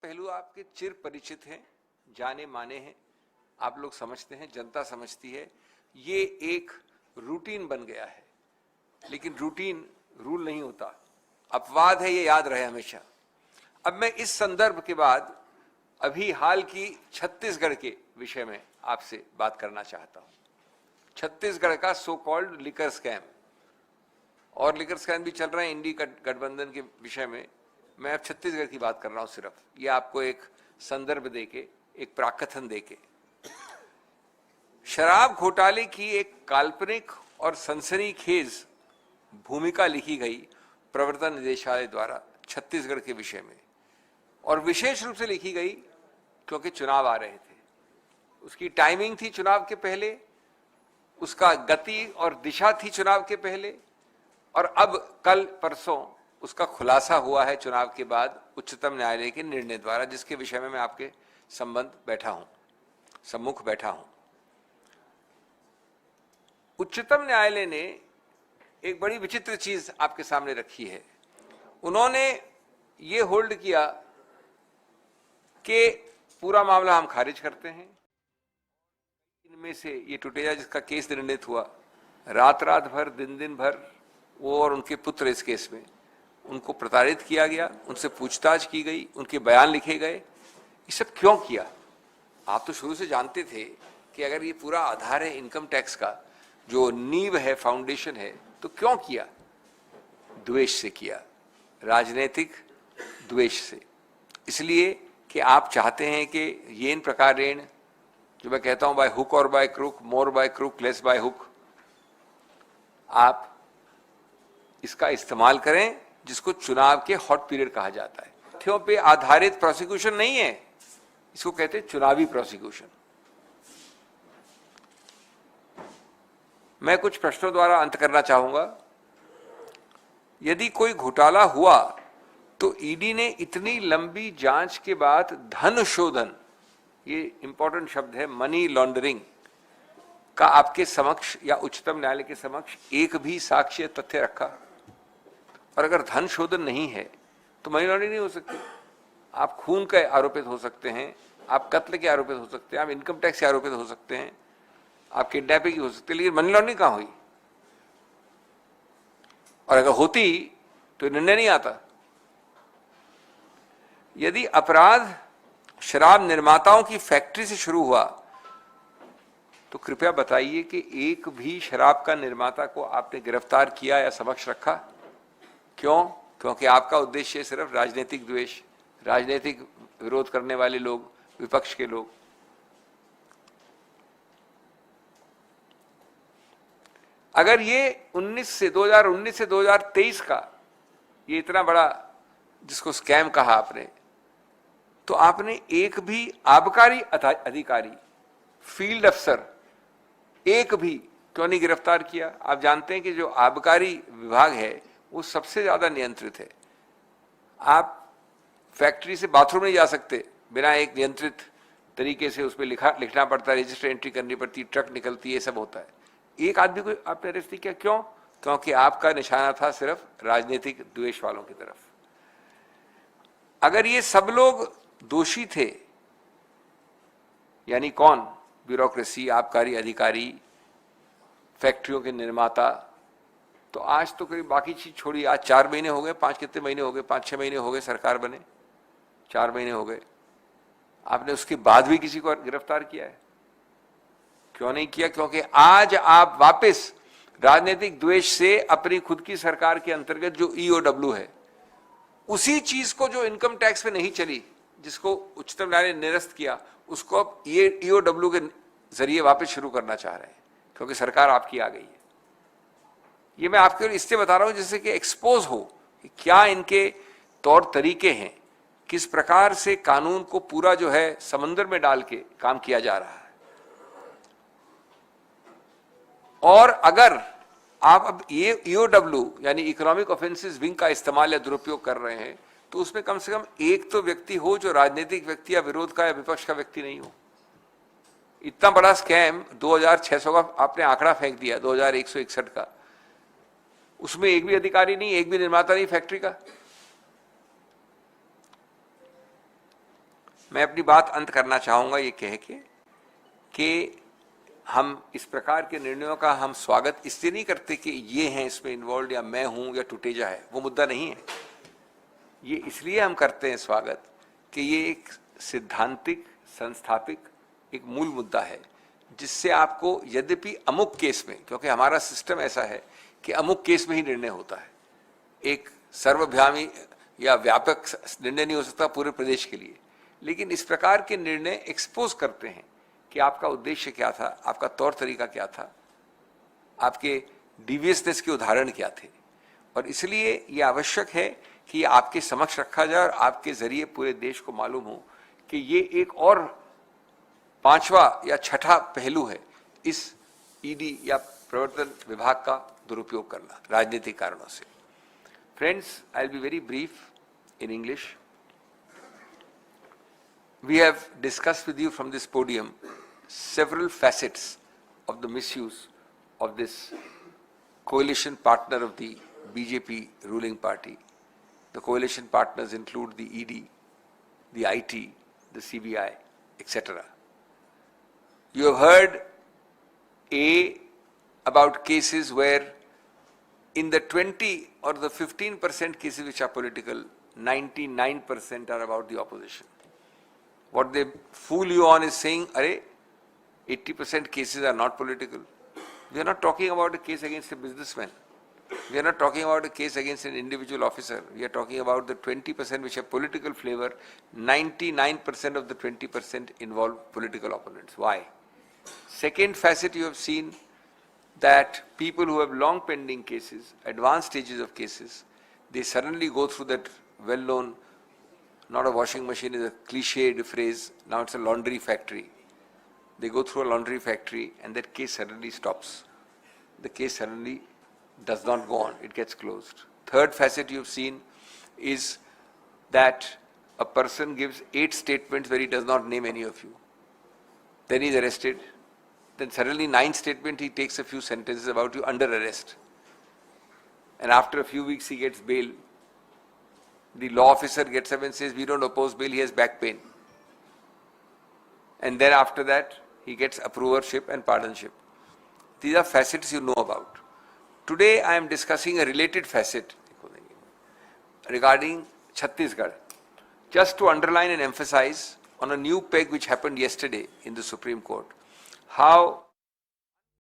पहलू आपके चिर परिचित हैं, जाने माने हैं, आप लोग समझते हैं, जनता समझती है। ये एक रूटीन बन गया है, लेकिन रूटीन रूल नहीं होता, अपवाद है, ये याद रहे हमेशा। अब मैं इस संदर्भ के बाद अभी हाल की छत्तीसगढ़ के विषय में आपसे बात करना चाहता हूं। छत्तीसगढ़ का सो कॉल्ड लिकर स्कैम, और लिकर स्कैम भी चल रहे हैं इंडी गठबंधन के विषय में। मैं अब छत्तीसगढ़ की बात कर रहा हूं सिर्फ, ये आपको एक संदर्भ देके, एक प्राकथन देके। शराब घोटाले की एक काल्पनिक और सनसनीखेज भूमिका लिखी गई प्रवर्तन निदेशालय द्वारा छत्तीसगढ़ के विषय में, और विशेष रूप से लिखी गई क्योंकि चुनाव आ रहे थे। उसकी टाइमिंग थी चुनाव के पहले, उसका गति और दिशा थी चुनाव के पहले, और अब कल परसों उसका खुलासा हुआ है चुनाव के बाद उच्चतम न्यायालय के निर्णय द्वारा, जिसके विषय में मैं आपके सम्मुख बैठा हूं। उच्चतम न्यायालय ने एक बड़ी विचित्र चीज आपके सामने रखी है। उन्होंने ये होल्ड किया कि पूरा मामला हम खारिज करते हैं। इनमें से ये टुटेजा जिसका केस निर्णित हुआ, रात रात भर, दिन दिन भर वो और उनके पुत्र इस केस में, उनको प्रताड़ित किया गया, उनसे पूछताछ की गई, उनके बयान लिखे गए। ये सब क्यों किया? आप तो शुरू से जानते थे कि अगर ये पूरा आधार है इनकम टैक्स का, जो नींव है, फाउंडेशन है, तो क्यों किया? द्वेष से किया, राजनीतिक द्वेष से। इसलिए कि आप चाहते हैं कि ये इन प्रकारेण, जो मैं कहता हूं बाय हुक और by crook, more by crook less by hook, आप इसका इस्तेमाल करें, जिसको चुनाव के हॉट पीरियड कहा जाता है। तथ्यों पे आधारित प्रोसिक्यूशन नहीं है, इसको कहते हैं चुनावी प्रोसिक्यूशन। मैं कुछ प्रश्नों द्वारा अंत करना चाहूंगा। यदि कोई घोटाला हुआ तो ईडी ने इतनी लंबी जांच के बाद धन शोधन, ये इंपॉर्टेंट शब्द है, मनी लॉन्ड्रिंग का आपके समक्ष या उच्चतम न्यायालय के समक्ष एक भी साक्ष्य तथ्य रखा? और अगर धन शोधन नहीं है तो मनी लॉन्ड्रिंग नहीं हो सकती। आप खून के आरोपित हो सकते हैं, आप कत्ल के आरोपित हो सकते हैं, आप इनकम टैक्स के आरोपित हो सकते हैं, आप किडनैपिंग की हो सकती है, लेकिन मनी लॉन्ड्रिंग कहां हुई? और अगर होती तो निर्णय नहीं आता। यदि अपराध शराब निर्माताओं की फैक्ट्री से शुरू हुआ तो कृपया बताइए कि एक भी शराब का निर्माता को आपने गिरफ्तार किया या समक्ष रखा? क्यों? क्योंकि आपका उद्देश्य सिर्फ राजनीतिक द्वेष, राजनीतिक विरोध करने वाले लोग, विपक्ष के लोग। अगर ये 2019 से 2023 का ये इतना बड़ा जिसको स्कैम कहा आपने, तो आपने एक भी आबकारी अधिकारी, फील्ड अफसर एक भी क्यों नहीं गिरफ्तार किया? आप जानते हैं कि जो आबकारी विभाग है वो सबसे ज्यादा नियंत्रित है। आप फैक्ट्री से बाथरूम नहीं जा सकते बिना एक नियंत्रित तरीके से, उसमें लिखना पड़ता है, रजिस्टर एंट्री करनी पड़ती है, ट्रक निकलती है, ये सब होता है। एक आदमी को आपने अरेस्ट नहीं किया, क्यों? क्योंकि आपका निशाना था सिर्फ राजनीतिक द्वेष वालों की तरफ। अगर ये सब लोग दोषी थे, यानी कौन? ब्यूरोक्रेसी, आबकारी अधिकारी, फैक्ट्रियों के निर्माता, तो आज तो करीब बाकी चीज छोड़ी, आज 4 महीने हो गए, 5 कितने महीने हो गए, 5-6 महीने हो गए सरकार बने, 4 महीने हो गए। आपने उसके बाद भी किसी को गिरफ्तार किया है? क्यों नहीं किया? क्योंकि आज आप वापस राजनीतिक द्वेष से अपनी खुद की सरकार के अंतर्गत जो ईओडब्ल्यू है, उसी चीज को जो इनकम टैक्स पे नहीं चली, जिसको उच्चतम न्यायालय ने निरस्त किया, उसको अब ईओडब्ल्यू के जरिए वापस शुरू करना चाह रहे हैं, क्योंकि सरकार आपकी आ गई है। ये मैं आपके इससे बता रहा हूं जिससे कि एक्सपोज हो कि क्या इनके तौर तरीके हैं, किस प्रकार से कानून को पूरा जो है समंदर में डाल के काम किया जा रहा है। और अगर आप अब ये ईओडब्ल्यू यानी इकोनॉमिक ऑफेंसेस विंग का इस्तेमाल या दुरुपयोग कर रहे हैं, तो उसमें कम से कम एक तो व्यक्ति हो जो राजनीतिक व्यक्ति या विरोध का या विपक्ष का व्यक्ति नहीं हो। इतना बड़ा स्कैम 2600 का आपने आंकड़ा फेंक दिया, 2161 का, उसमें एक भी अधिकारी नहीं, एक भी निर्माता नहीं फैक्ट्री का। मैं अपनी बात अंत करना चाहूँगा ये कह के कि हम इस प्रकार के निर्णयों का हम स्वागत इसलिए नहीं करते कि ये हैं इसमें इन्वॉल्व या मैं हूँ या टुटेजा है, वो मुद्दा नहीं है। ये इसलिए हम करते हैं स्वागत कि ये एक सिद्धांतिक संस्थापिक एक मूल मुद्दा है जिससे आपको यद्यपि अमुक केस में, क्योंकि हमारा सिस्टम ऐसा है कि अमुक केस में ही निर्णय होता है, एक सर्वभ्यामी या व्यापक निर्णय नहीं हो सकता पूरे प्रदेश के लिए, लेकिन इस प्रकार के निर्णय एक्सपोज करते हैं कि आपका उद्देश्य क्या था, आपका तौर तरीका क्या था, आपके डिवियसनेस के उदाहरण क्या थे। और इसलिए ये आवश्यक है कि ये आपके समक्ष रखा जाए और आपके जरिए पूरे देश को मालूम हो कि ये एक और पांचवा या छठा पहलू है इस ईडी या प्रवर्तन विभाग का दुरुपयोग करना राजनीतिक कारणों से। Friends, I will be very brief in English. We have discussed with you from this podium several facets of the misuse of this coalition partner of the BJP ruling party. The coalition partners include the ED, the IT, the CBI, etc. You have heard about cases where in the 20 or the 15% cases which are political, 99% are about the opposition. What they fool you on is saying, "Arey, 80% cases are not political." We are not talking about a case against a businessman. We are not talking about a case against an individual officer. We are talking about the 20% which have political flavor. 99% of the 20% involve political opponents. Why? Second facet, you have seen that people who have long pending cases, advanced stages of cases, they suddenly go through that well-known, not a washing machine is a cliched phrase, now it's a laundry factory. They go through a laundry factory and that case suddenly stops. The case suddenly does not go on, it gets closed. Third facet you've seen is that a person gives 8 statements where he does not name any of you. Then he's arrested. Then suddenly 9th statement he takes a few sentences about you under arrest. And after a few weeks he gets bail. The law officer gets up and says, "We don't oppose bail, he has back pain." And then after that, he gets approvership and pardonship. These are facets you know about. Today, I am discussing a related facet regarding Chhattisgarh. Just to underline and emphasize on a new peg which happened yesterday in the Supreme Court, how